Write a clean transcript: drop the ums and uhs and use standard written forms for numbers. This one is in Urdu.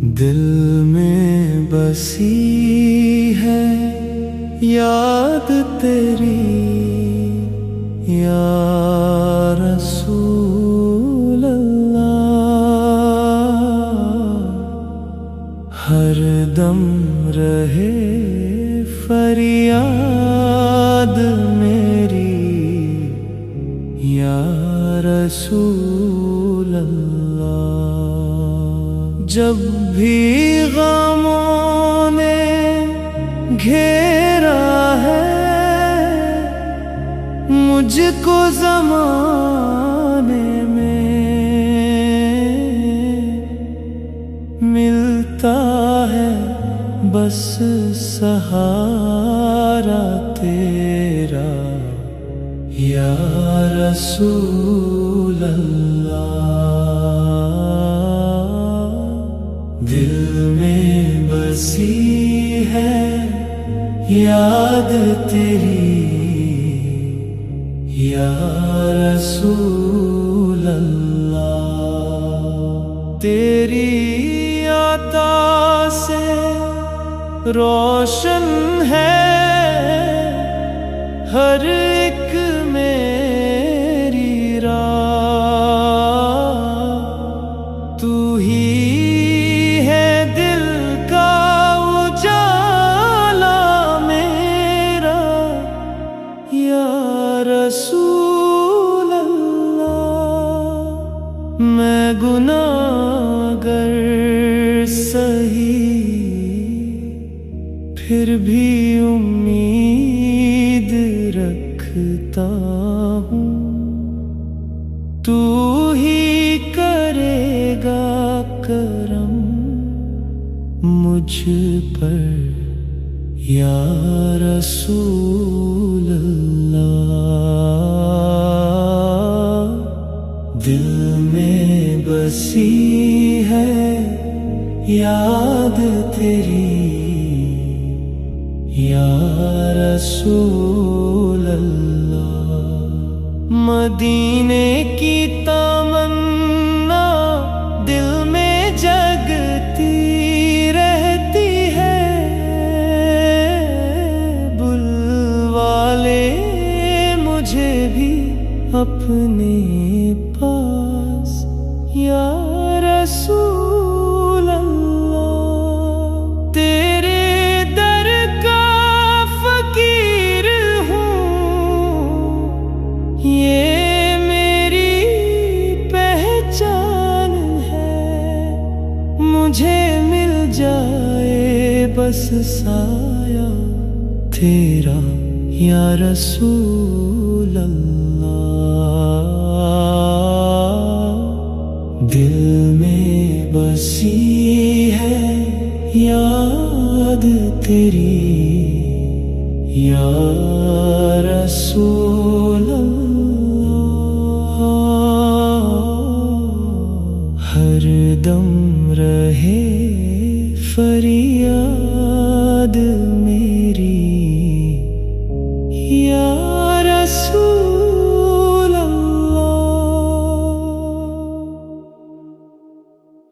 دل میں بسی ہے یاد تیری یا رسول اللہ، ہر دم رہے فریاد میری یا رسول اللہ۔ جب بھی غموں نے گھیرا ہے مجھ کو زمانے میں، ملتا ہے بس سہارا تیرا یا رسول اللہ۔ دل میں بسی ہے یاد تیری یا رسول اللہ۔ تیری عطا سے روشن ہے ہر ایک میری راہ، تو ہی ہے دل کا اجالا میرا یا رسول اللہ۔ میں گناہگار سہی پھر بھی امید رکھتا ہوں، تو ہی کرے گا کرم مجھ پر یا رسول اللہ۔ دل میں بسی ہے یاد تیری یا رسول اللہ۔ مدینے کی تمنا دل میں جگتی رہتی ہے، بلوالے مجھے بھی اپنے پاس یا رسول اللہ۔ تیرے در کا فقیر ہوں، یہ میری پہچان ہے، مجھے مل جائے بس سایہ تیرا یا رسول اللہ۔ دل میں بسی ہے یاد تیری